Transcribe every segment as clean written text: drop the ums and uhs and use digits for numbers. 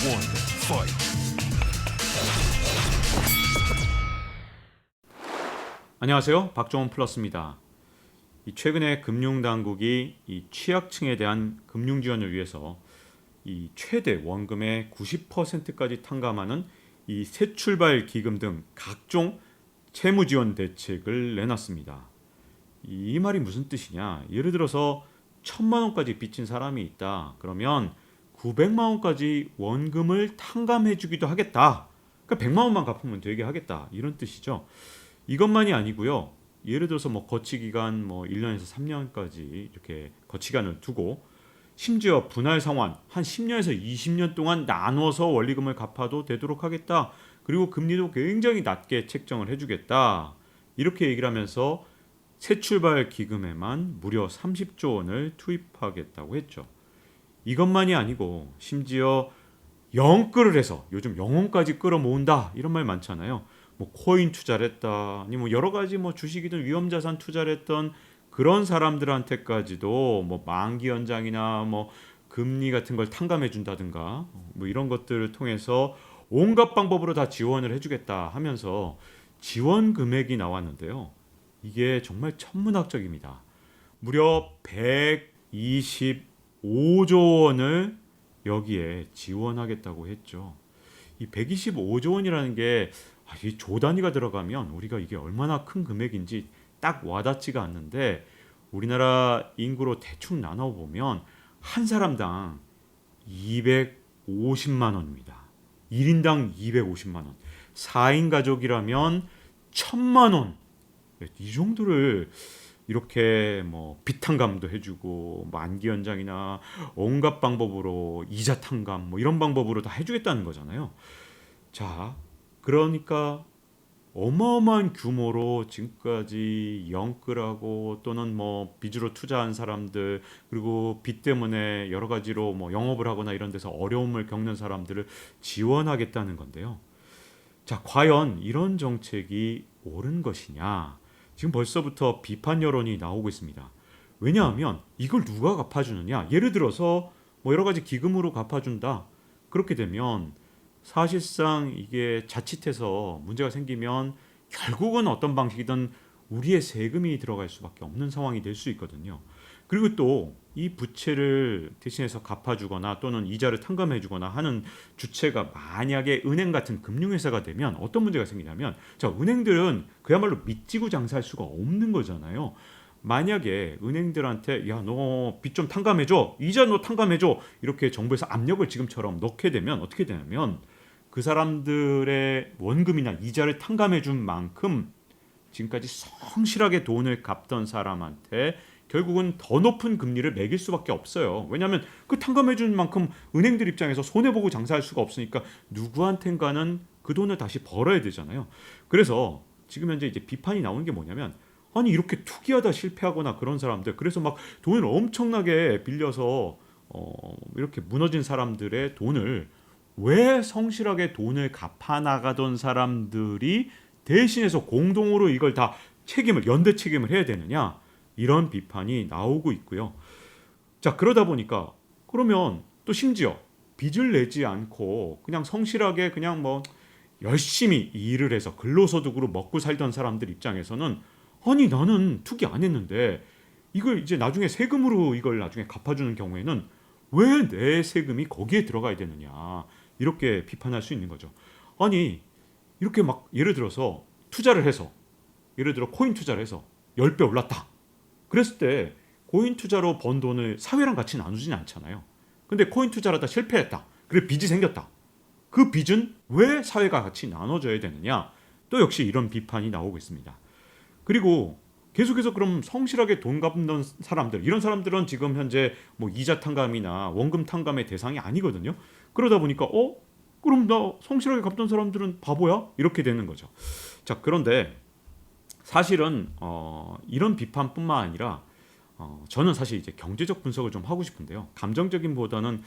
one, fight. 안녕하세요. 박종원 플러스입니다. 최근에 금융당국이 이 취약층에 대한 금융 지원을 위해서 이 최대 원금의 90%까지 탕감하는 이 새출발 기금 등 각종 채무 지원 대책을 내놨습니다. 이 말이 무슨 뜻이냐? 예를 들어서 1,000만 원까지 빚진 사람이 있다. 그러면 900만 원까지 원금을 탕감해 주기도 하겠다. 그러니까 100만 원만 갚으면 되게 하겠다. 이런 뜻이죠. 이것만이 아니고요. 예를 들어서 거치 기간 1년에서 3년까지 이렇게 거치 기간을 두고 심지어 분할 상환 한 10년에서 20년 동안 나눠서 원리금을 갚아도 되도록 하겠다. 그리고 금리도 굉장히 낮게 책정을 해주겠다. 이렇게 얘기를 하면서 새출발 기금에만 무려 30조 원을 투입하겠다고 했죠. 이것만이 아니고 심지어 영끌을 해서 요즘 영혼까지 끌어모은다 이런 말 많잖아요. 코인 투자를 했다, 아니 여러 가지 주식이든 위험자산 투자를 했던 그런 사람들한테까지도 만기 연장이나 금리 같은 걸 탕감해 준다든가 이런 것들을 통해서 온갖 방법으로 다 지원을 해주겠다 하면서 지원 금액이 나왔는데요. 이게 정말 천문학적입니다. 무려 125조 원을 여기에 지원하겠다고 했죠. 이 125조 원이라는 게 이 조 단위가 들어가면 우리가 이게 얼마나 큰 금액인지 딱 와닿지가 않는데 우리나라 인구로 대충 나눠보면 한 사람당 250만 원입니다. 1인당 250만 원. 4인 가족이라면 1,000만 원. 이 정도를 이렇게 빚탕감도 해주고 만기 연장이나 온갖 방법으로 이자 탕감 이런 방법으로 다 해주겠다는 거잖아요. 자, 그러니까 어마어마한 규모로 지금까지 영끌하고 또는 빚으로 투자한 사람들 그리고 빚 때문에 여러 가지로 영업을 하거나 이런 데서 어려움을 겪는 사람들을 지원하겠다는 건데요. 자, 과연 이런 정책이 옳은 것이냐? 지금 벌써부터 비판 여론이 나오고 있습니다. 왜냐하면 이걸 누가 갚아주느냐? 예를 들어서 여러 가지 기금으로 갚아준다. 그렇게 되면 사실상 이게 자칫해서 문제가 생기면 결국은 어떤 방식이든 우리의 세금이 들어갈 수밖에 없는 상황이 될 수 있거든요. 그리고 또 이 부채를 대신해서 갚아주거나 또는 이자를 탕감해주거나 하는 주체가 만약에 은행 같은 금융회사가 되면 어떤 문제가 생기냐면 은행들은 그야말로 믿지고 장사할 수가 없는 거잖아요. 만약에 은행들한테 야, 너 빚 좀 탕감해줘, 이자 너 탕감해줘 이렇게 정부에서 압력을 지금처럼 넣게 되면 어떻게 되냐면 그 사람들의 원금이나 이자를 탕감해준 만큼 지금까지 성실하게 돈을 갚던 사람한테 결국은 더 높은 금리를 매길 수밖에 없어요. 왜냐하면 그 탕감해준 만큼 은행들 입장에서 손해보고 장사할 수가 없으니까 누구한텐가는 그 돈을 다시 벌어야 되잖아요. 그래서 지금 현재 이제 비판이 나오는 게 뭐냐면 아니 이렇게 투기하다 실패하거나 그런 사람들 그래서 돈을 엄청나게 빌려서 이렇게 무너진 사람들의 돈을 왜 성실하게 돈을 갚아나가던 사람들이 대신해서 공동으로 이걸 다 연대 책임을 해야 되느냐 이런 비판이 나오고 있고요. 자, 그러다 보니까 그러면 또 심지어 빚을 내지 않고 그냥 성실하게 그냥 열심히 일을 해서 근로소득으로 먹고 살던 사람들 입장에서는 아니 나는 투기 안 했는데 이걸 이제 나중에 세금으로 이걸 나중에 갚아주는 경우에는 왜 내 세금이 거기에 들어가야 되느냐 이렇게 비판할 수 있는 거죠. 아니 이렇게 예를 들어서 투자를 해서 예를 들어 코인 투자를 해서 10배 올랐다. 그랬을 때 코인 투자로 번 돈을 사회랑 같이 나누지는 않잖아요. 근데 코인 투자를 하다 실패했다. 그래 빚이 생겼다. 그 빚은 왜 사회가 같이 나눠줘야 되느냐? 또 역시 이런 비판이 나오고 있습니다. 그리고 계속해서 그럼 성실하게 돈 갚는 사람들 이런 사람들은 지금 현재 이자 탕감이나 원금 탕감의 대상이 아니거든요. 그러다 보니까 그럼 나 성실하게 갚던 사람들은 바보야? 이렇게 되는 거죠. 자, 그런데 사실은 이런 비판뿐만 아니라 저는 사실 이제 경제적 분석을 좀 하고 싶은데요. 감정적인보다는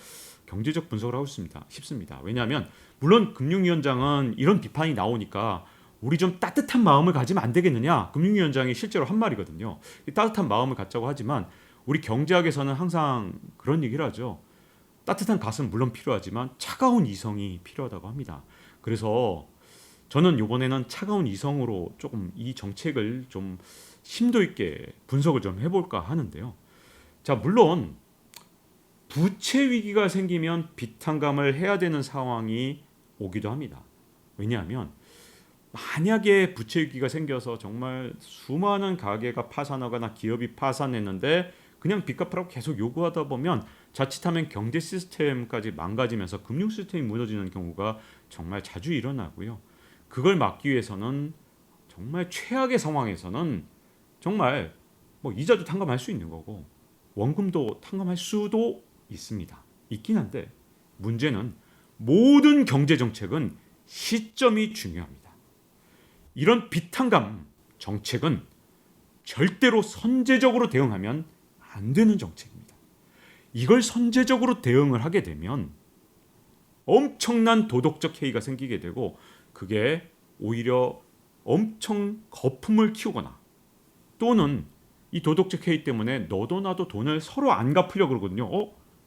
경제적 분석을 하고 싶습니다. 왜냐하면 물론 금융위원장은 이런 비판이 나오니까 우리 좀 따뜻한 마음을 가지면 안 되겠느냐. 금융위원장이 실제로 한 말이거든요. 따뜻한 마음을 갖자고 하지만 우리 경제학에서는 항상 그런 얘기를 하죠. 따뜻한 가슴은 물론 필요하지만 차가운 이성이 필요하다고 합니다. 그래서 저는 이번에는 차가운 이성으로 조금 이 정책을 좀 심도 있게 분석을 좀 해볼까 하는데요. 자, 물론 부채 위기가 생기면 비탄감을 해야 되는 상황이 오기도 합니다. 왜냐하면 만약에 부채 위기가 생겨서 정말 수많은 가게가 파산하거나 기업이 파산했는데 그냥 빚 갚으라고 계속 요구하다 보면 자칫하면 경제 시스템까지 망가지면서 금융 시스템이 무너지는 경우가 정말 자주 일어나고요. 그걸 막기 위해서는 정말 최악의 상황에서는 정말 뭐 이자도 탕감할 수 있는 거고 원금도 탕감할 수도 있습니다. 있긴 한데 문제는 모든 경제 정책은 시점이 중요합니다. 이런 비탄감 정책은 절대로 선제적으로 대응하면 안 되는 정책입니다. 이걸 선제적으로 대응을 하게 되면 엄청난 도덕적 해이가 생기게 되고 그게 오히려 엄청 거품을 키우거나 또는 이 도덕적 해이 때문에 너도 나도 돈을 서로 안 갚으려고 그러거든요.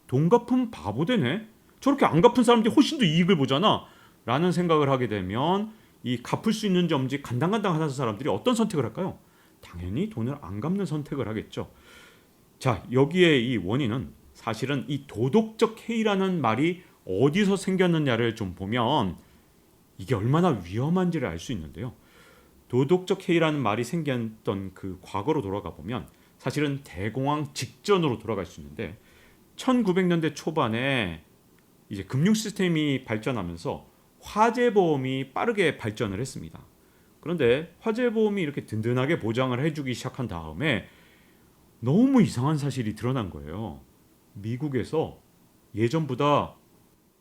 돈 갚으면 바보 되네. 저렇게 안 갚은 사람들이 훨씬 더 이익을 보잖아. 라는 생각을 하게 되면 이 갚을 수 있는지 없는지 간당간당하는 사람들이 어떤 선택을 할까요? 당연히 돈을 안 갚는 선택을 하겠죠. 자, 여기에 이 원인은 사실은 이 도덕적 해이라는 말이 어디서 생겼느냐를 좀 보면 이게 얼마나 위험한지를 알 수 있는데요. 도덕적 해이라는 말이 생겼던 그 과거로 돌아가 보면 사실은 대공황 직전으로 돌아갈 수 있는데 1900년대 초반에 이제 금융 시스템이 발전하면서 화재보험이 빠르게 발전을 했습니다. 그런데 화재보험이 이렇게 든든하게 보장을 해주기 시작한 다음에 너무 이상한 사실이 드러난 거예요. 미국에서 예전보다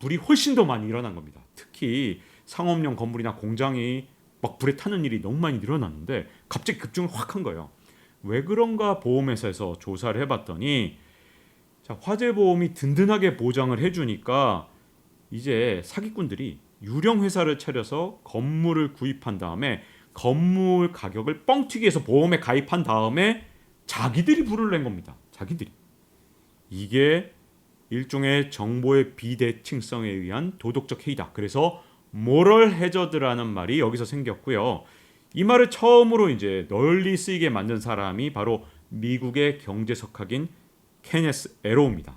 불이 훨씬 더 많이 일어난 겁니다. 특히 상업용 건물이나 공장이 막 불에 타는 일이 너무 많이 늘어났는데 갑자기 급증을 확 한 거예요. 왜 그런가 보험회사에서 조사를 해봤더니 자, 화재보험이 든든하게 보장을 해주니까 이제 사기꾼들이 유령 회사를 차려서 건물을 구입한 다음에 건물 가격을 뻥튀기 해서 보험에 가입한 다음에 자기들이 불을 낸 겁니다. 자기들이. 이게 일종의 정보의 비대칭성에 의한 도덕적 해이다. 그래서 모럴 해저드라는 말이 여기서 생겼고요. 이 말을 처음으로 이제 널리 쓰이게 만든 사람이 바로 미국의 경제석학인 케네스 에로우입니다.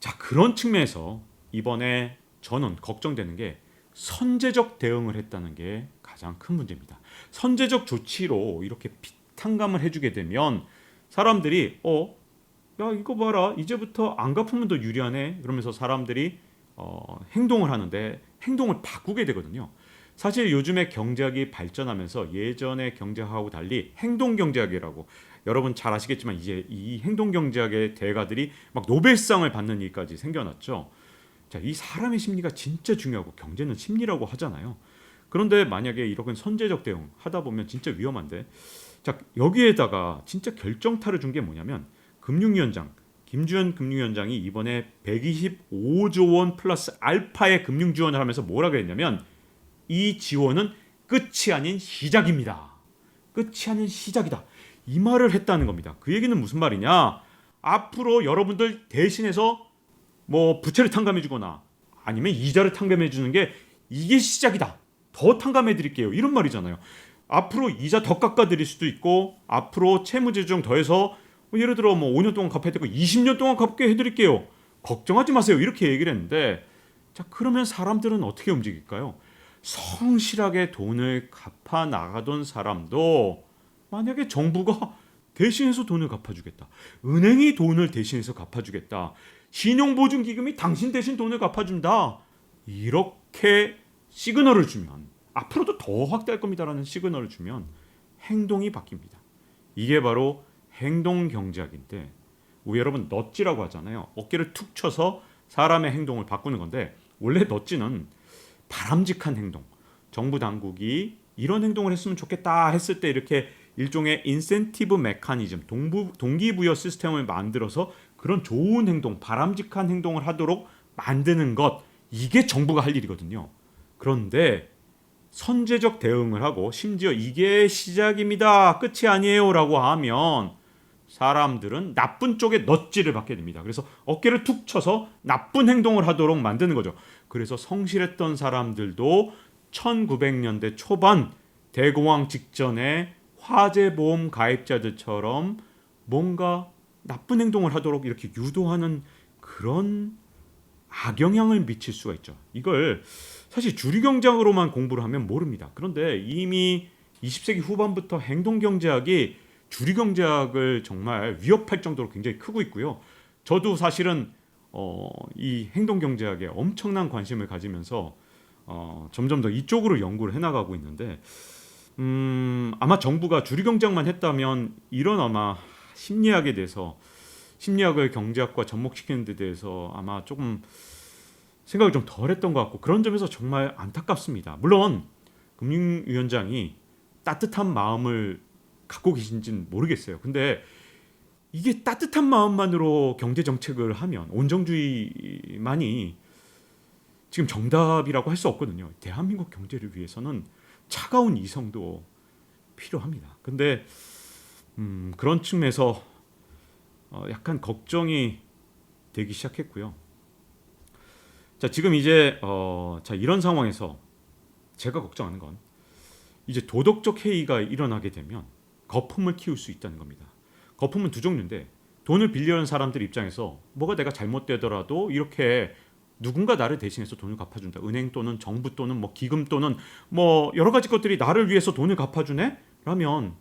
자, 그런 측면에서 이번에 저는 걱정되는 게 선제적 대응을 했다는 게 가장 큰 문제입니다. 선제적 조치로 이렇게 비탄감을 해주게 되면 사람들이 야 이거 봐라 이제부터 안 갚으면 더 유리하네 그러면서 사람들이 행동을 하는데 행동을 바꾸게 되거든요. 사실 요즘에 경제학이 발전하면서 예전의 경제학하고 달리 행동경제학이라고 여러분 잘 아시겠지만 이제 이 행동경제학의 대가들이 막 노벨상을 받는 일까지 생겨났죠. 자, 이 사람의 심리가 진짜 중요하고 경제는 심리라고 하잖아요. 그런데 만약에 이렇게 선제적 대응 하다 보면 진짜 위험한데 자, 여기에다가 진짜 결정타를 준 게 뭐냐면 금융위원장 김주현 금융위원장이 이번에 125조 원 플러스 알파의 금융 지원을 하면서 뭐라고 했냐면 이 지원은 끝이 아닌 시작입니다. 끝이 아닌 시작이다. 이 말을 했다는 겁니다. 그 얘기는 무슨 말이냐? 앞으로 여러분들 대신해서 뭐 부채를 탕감해 주거나 아니면 이자를 탕감해 주는 게 이게 시작이다. 더 탕감해 드릴게요. 이런 말이잖아요. 앞으로 이자 더 깎아 드릴 수도 있고 앞으로 채무제중 더해서 예를 들어 뭐 5년 동안 갚아야 되고 20년 동안 갚게 해드릴게요. 걱정하지 마세요. 이렇게 얘기를 했는데 자 그러면 사람들은 어떻게 움직일까요? 성실하게 돈을 갚아 나가던 사람도 만약에 정부가 대신해서 돈을 갚아주겠다. 은행이 돈을 대신해서 갚아주겠다. 신용보증기금이 당신 대신 돈을 갚아준다. 이렇게 시그널을 주면 앞으로도 더 확대할 겁니다라는 시그널을 주면 행동이 바뀝니다. 이게 바로 행동경제학인데 우리 여러분 넛지라고 하잖아요. 어깨를 툭 쳐서 사람의 행동을 바꾸는 건데 원래 넛지는 바람직한 행동. 정부 당국이 이런 행동을 했으면 좋겠다 했을 때 이렇게 일종의 인센티브 메커니즘, 동기부여 시스템을 만들어서 그런 좋은 행동, 바람직한 행동을 하도록 만드는 것 이게 정부가 할 일이거든요. 그런데 선제적 대응을 하고 심지어 이게 시작입니다. 끝이 아니에요 라고 하면 사람들은 나쁜 쪽에 넛지를 받게 됩니다. 그래서 어깨를 툭 쳐서 나쁜 행동을 하도록 만드는 거죠. 그래서 성실했던 사람들도 1900년대 초반 대공황 직전에 화재보험 가입자들처럼 뭔가 나쁜 행동을 하도록 이렇게 유도하는 그런 악영향을 미칠 수가 있죠. 이걸 사실 주류경제학으로만 공부를 하면 모릅니다. 그런데 이미 20세기 후반부터 행동경제학이 주류경제학을 정말 위협할 정도로 굉장히 크고 있고요. 저도 사실은 이 행동경제학에 엄청난 관심을 가지면서 점점 더 이쪽으로 연구를 해나가고 있는데 아마 정부가 주류경제학만 했다면 이런 아마 심리학에 대해서 심리학을 경제학과 접목시키는 데 대해서 아마 조금 생각을 좀 덜했던 것 같고 그런 점에서 정말 안타깝습니다. 물론 금융위원장이 따뜻한 마음을 갖고 계신지는 모르겠어요. 근데 이게 따뜻한 마음만으로 경제 정책을 하면 온정주의만이 지금 정답이라고 할 수 없거든요. 대한민국 경제를 위해서는 차가운 이성도 필요합니다. 근데 그런 측면에서 약간 걱정이 되기 시작했고요. 자, 지금 이제 이런 상황에서 제가 걱정하는 건 이제 도덕적 해이가 일어나게 되면 거품을 키울 수 있다는 겁니다. 거품은 두 종류인데 돈을 빌려는 사람들 입장에서 뭐가 내가 잘못되더라도 이렇게 누군가 나를 대신해서 돈을 갚아준다. 은행 또는 정부 또는 뭐 기금 또는 뭐 여러 가지 것들이 나를 위해서 돈을 갚아주네? 라면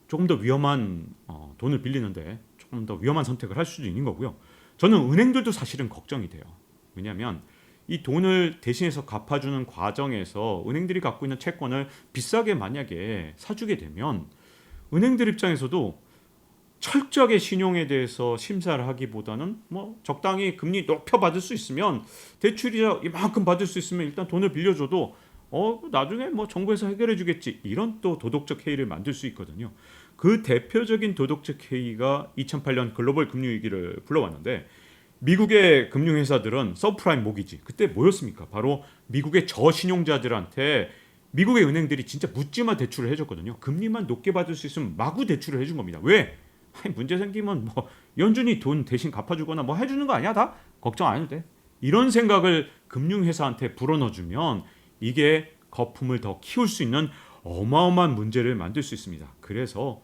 조금 더 위험한 돈을 빌리는데 조금 더 위험한 선택을 할 수도 있는 거고요. 저는 은행들도 사실은 걱정이 돼요. 왜냐하면 이 돈을 대신해서 갚아주는 과정에서 은행들이 갖고 있는 채권을 비싸게 만약에 사주게 되면 은행들 입장에서도 철저하게 신용에 대해서 심사를 하기보다는 뭐 적당히 금리 높여 받을 수 있으면 대출이자 이만큼 받을 수 있으면 일단 돈을 빌려줘도 나중에 뭐 정부에서 해결해 주겠지 이런 또 도덕적 해이를 만들 수 있거든요. 그 대표적인 도덕적 해이가 2008년 글로벌 금융위기를 불러왔는데 미국의 금융회사들은 서브프라임 모기지 그때 뭐였습니까? 바로 미국의 저신용자들한테 미국의 은행들이 진짜 묻지마 대출을 해줬거든요. 금리만 높게 받을 수 있으면 마구 대출을 해준 겁니다. 왜? 아니, 문제 생기면 뭐 연준이 돈 대신 갚아주거나 뭐 해주는 거 아니야? 다 걱정 안 해도 돼. 이런 생각을 금융회사한테 불어넣어주면 이게 거품을 더 키울 수 있는 어마어마한 문제를 만들 수 있습니다. 그래서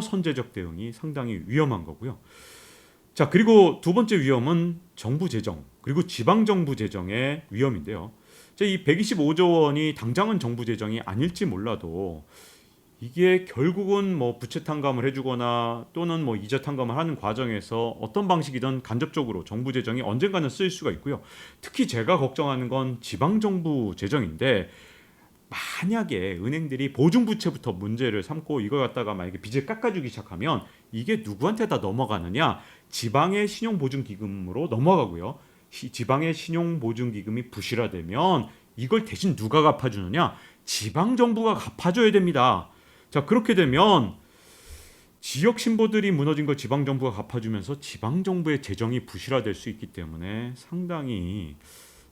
선제적 대응이 상당히 위험한 거고요. 자, 그리고 두 번째 위험은 정부 재정 그리고 지방 정부 재정의 위험인데요. 이 125조 원이 당장은 정부 재정이 아닐지 몰라도 이게 결국은 뭐 부채 탕감을 해주거나 또는 뭐 이자 탕감을 하는 과정에서 어떤 방식이든 간접적으로 정부 재정이 언젠가는 쓰일 수가 있고요. 특히 제가 걱정하는 건 지방 정부 재정인데 만약에 은행들이 보증부채부터 문제를 삼고 이걸 갖다가 만약에 빚을 깎아주기 시작하면 이게 누구한테 다 넘어가느냐? 지방의 신용보증기금으로 넘어가고요. 지방의 신용보증기금이 부실화되면 이걸 대신 누가 갚아주느냐? 지방정부가 갚아줘야 됩니다. 자, 그렇게 되면 지역 신보들이 무너진 걸 지방정부가 갚아주면서 지방정부의 재정이 부실화될 수 있기 때문에 상당히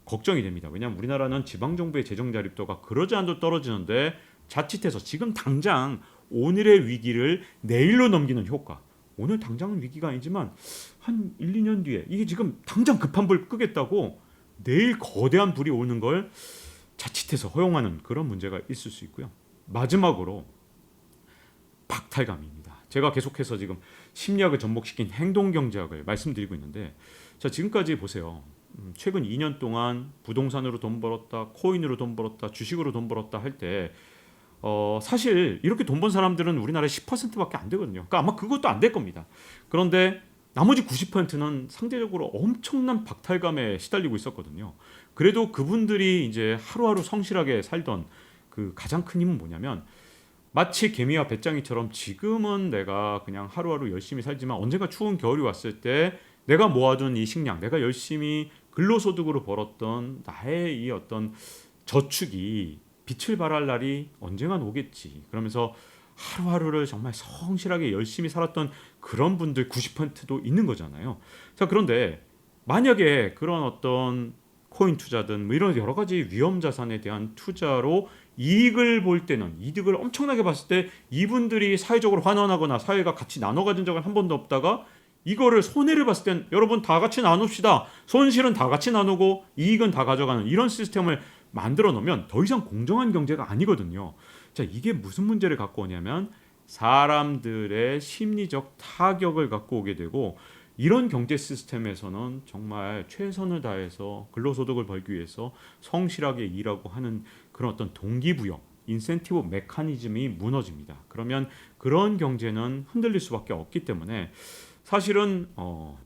걱정이 됩니다. 왜냐하면 우리나라는 지방정부의 재정 자립도가 그러지 않아도 떨어지는데 자칫해서 지금 당장 오늘의 위기를 내일로 넘기는 효과, 오늘 당장은 위기가 아니지만 한 1, 2년 뒤에 이게 지금 당장 급한 불 끄겠다고 내일 거대한 불이 오는 걸 자칫해서 허용하는 그런 문제가 있을 수 있고요. 마지막으로 박탈감입니다. 제가 계속해서 지금 심리학을 접목시킨 행동경제학을 말씀드리고 있는데 자, 지금까지 보세요. 최근 2년 동안 부동산으로 돈 벌었다, 코인으로 돈 벌었다, 주식으로 돈 벌었다 할 때 사실 이렇게 돈 번 사람들은 우리나라의 10%밖에 안 되거든요. 그러니까 아마 그것도 안 될 겁니다. 그런데 나머지 90%는 상대적으로 엄청난 박탈감에 시달리고 있었거든요. 그래도 그분들이 이제 하루하루 성실하게 살던 그 가장 큰 힘은 뭐냐면 마치 개미와 배짱이처럼 지금은 내가 그냥 하루하루 열심히 살지만 언젠가 추운 겨울이 왔을 때 내가 모아둔 이 식량, 내가 열심히 근로소득으로 벌었던 나의 이 어떤 저축이 빛을 발할 날이 언젠간 오겠지. 그러면서 하루하루를 정말 성실하게 열심히 살았던 그런 분들 90%도 있는 거잖아요. 자, 그런데 만약에 그런 어떤 코인 투자든 뭐 이런 여러 가지 위험 자산에 대한 투자로 이익을 볼 때는 이득을 엄청나게 봤을 때 이분들이 사회적으로 환원하거나 사회가 같이 나눠 가진 적은 한 번도 없다가 이거를 손해를 봤을 땐 여러분 다 같이 나눕시다. 손실은 다 같이 나누고 이익은 다 가져가는 이런 시스템을 만들어 놓으면 더 이상 공정한 경제가 아니거든요. 자, 이게 무슨 문제를 갖고 오냐면 사람들의 심리적 타격을 갖고 오게 되고 이런 경제 시스템에서는 정말 최선을 다해서 근로소득을 벌기 위해서 성실하게 일하고 하는 그런 어떤 동기부여, 인센티브 메커니즘이 무너집니다. 그러면 그런 경제는 흔들릴 수밖에 없기 때문에 사실은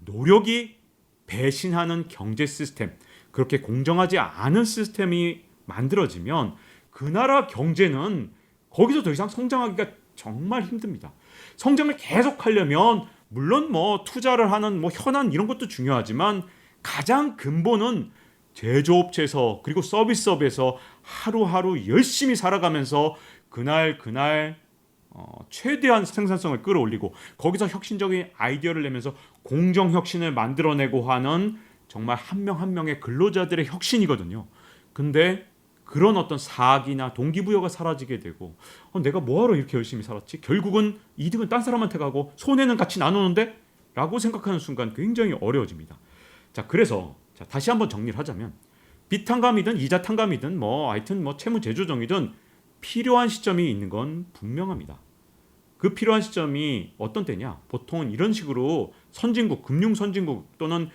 노력이 배신하는 경제 시스템, 그렇게 공정하지 않은 시스템이 만들어지면 그 나라 경제는 거기서 더 이상 성장하기가 정말 힘듭니다. 성장을 계속하려면 물론 뭐 투자를 하는 뭐 현안 이런 것도 중요하지만 가장 근본은 제조업체에서 그리고 서비스업에서 하루하루 열심히 살아가면서 그날 최대한 생산성을 끌어올리고 거기서 혁신적인 아이디어를 내면서 공정혁신을 만들어내고 하는 정말 한 명 한 명의 근로자들의 혁신이거든요. 근데 그런 어떤 사기나 동기부여가 사라지게 되고 내가 뭐하러 이렇게 열심히 살았지? 결국은 이득은 딴 사람한테 가고 손해는 같이 나누는데? 라고 생각하는 순간 굉장히 어려워집니다. 자, 그래서 다시 한번 정리를 하자면 빚탕감이든 이자탕감이든 하여튼 채무제조정이든 필요한 시점이 있는 건 분명합니다. 그 필요한 시점이 어떤 때냐? 보통은 이런 식으로 선진국, 금융 선진국 또는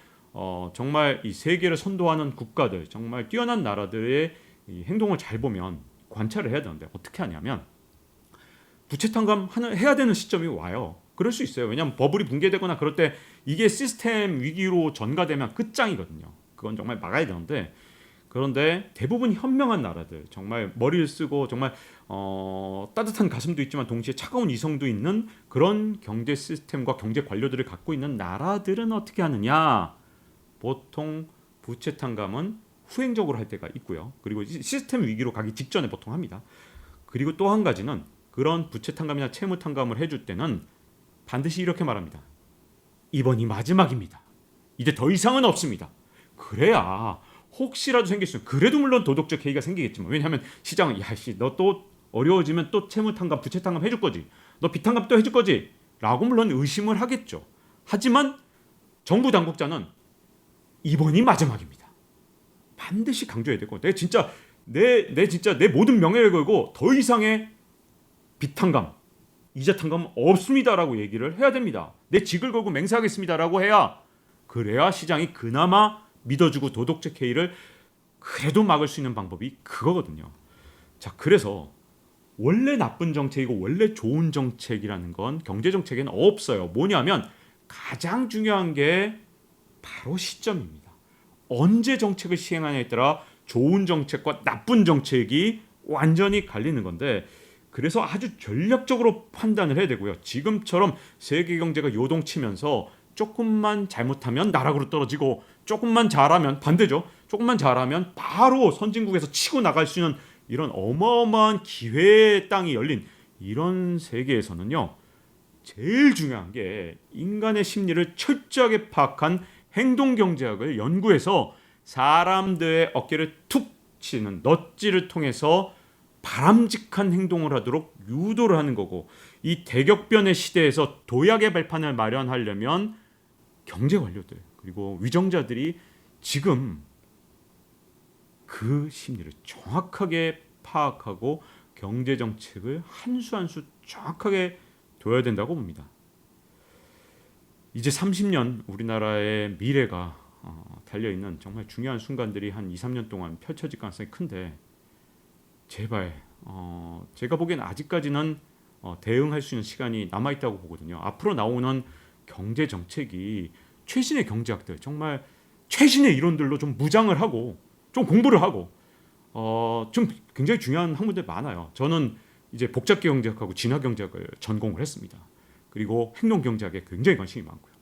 정말 이 세계를 선도하는 국가들, 정말 뛰어난 나라들의 이 행동을 잘 보면 관찰을 해야 되는데 어떻게 하냐면 부채 탕감 해야 되는 시점이 와요. 그럴 수 있어요. 왜냐하면 버블이 붕괴되거나 그럴 때 이게 시스템 위기로 전가되면 끝장이거든요. 그건 정말 막아야 되는데 그런데 대부분 현명한 나라들, 정말 머리를 쓰고 정말 따뜻한 가슴도 있지만 동시에 차가운 이성도 있는 그런 경제 시스템과 경제 관료들을 갖고 있는 나라들은 어떻게 하느냐? 보통 부채 탕감은 후행적으로 할 때가 있고요. 그리고 시스템 위기로 가기 직전에 보통 합니다. 그리고 또 한 가지는 그런 부채 탕감이나 채무 탕감을 해줄 때는 반드시 이렇게 말합니다. 이번이 마지막입니다. 이제 더 이상은 없습니다. 그래야 혹시라도 생길 수 있는, 그래도 물론 도덕적 해이가 생기겠지만, 왜냐하면 시장은 야씨 너 또 어려워지면 또 채무 탕감, 부채 탕감 해줄 거지, 너 빚 탕감 또 해줄 거지 라고 물론 의심을 하겠죠. 하지만 정부 당국자는 이번이 마지막입니다. 반드시 강조해야 되고 내 진짜 내 모든 명예를 걸고 더 이상의 빚탕감, 이자탕감 없습니다라고 얘기를 해야 됩니다. 내 직을 걸고 맹세하겠습니다라고 해야 그래야 시장이 그나마 믿어주고 도덕적 해이를 그래도 막을 수 있는 방법이 그거거든요. 자, 그래서 원래 나쁜 정책이고 원래 좋은 정책이라는 건 경제 정책에는 없어요. 뭐냐면 가장 중요한 게 바로 시점입니다. 언제 정책을 시행하냐에 따라 좋은 정책과 나쁜 정책이 완전히 갈리는 건데 그래서 아주 전략적으로 판단을 해야 되고요. 지금처럼 세계 경제가 요동치면서 조금만 잘못하면 나락으로 떨어지고 조금만 잘하면 반대죠. 조금만 잘하면 바로 선진국에서 치고 나갈 수 있는 이런 어마어마한 기회의 땅이 열린 이런 세계에서는요. 제일 중요한 게 인간의 심리를 철저하게 파악한 행동경제학을 연구해서 사람들의 어깨를 툭 치는 넛지를 통해서 바람직한 행동을 하도록 유도를 하는 거고 이 대격변의 시대에서 도약의 발판을 마련하려면 경제 관료들 그리고 위정자들이 지금 그 심리를 정확하게 파악하고 경제 정책을 한 수 한 수 정확하게 둬야 된다고 봅니다. 이제 30년 우리나라의 미래가 달려있는 정말 중요한 순간들이 한 2, 3년 동안 펼쳐질 가능성이 큰데 제발 제가 보기엔 아직까지는 대응할 수 있는 시간이 남아있다고 보거든요. 앞으로 나오는 경제 정책이 최신의 경제학들 정말 최신의 이론들로 좀 무장을 하고 좀 공부를 하고 좀 굉장히 중요한 학문들 많아요. 저는 이제 복잡 경제학하고 진화 경제학을 전공을 했습니다. 그리고 행동 경제학에 굉장히 관심이 많고요.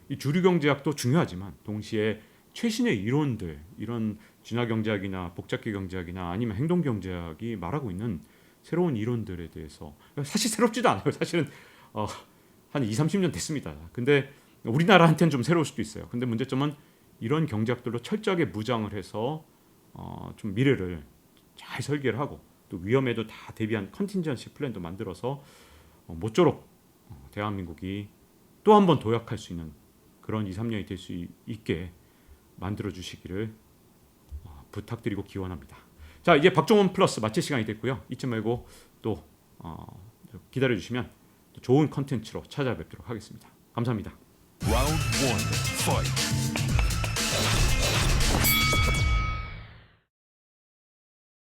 이 주류 경제학도 중요하지만 동시에 최신의 이론들, 이런 진화 경제학이나 복잡계 경제학이나 아니면 행동 경제학이 말하고 있는 새로운 이론들에 대해서 사실 새롭지도 않아요. 사실은 한 2, 30년 됐습니다. 근데 우리나라한테는 좀 새로울 수도 있어요. 근데 문제점은 이런 경제학들로 철저하게 무장을 해서 좀 미래를 잘 설계를 하고 또 위험에도 다 대비한 컨틴전시 플랜도 만들어서 모쪼록 대한민국이 또 한 번 도약할 수 있는 그런 2, 3년이 될 수 있게 만들어 주시기를 부탁드리고 기원합니다. 자, 이제 박종원 플러스 마칠 시간이 됐고요. 잊지 말고 또 기다려 주시면 또 좋은 컨텐츠로 찾아뵙도록 하겠습니다. 감사합니다. Round one, fight.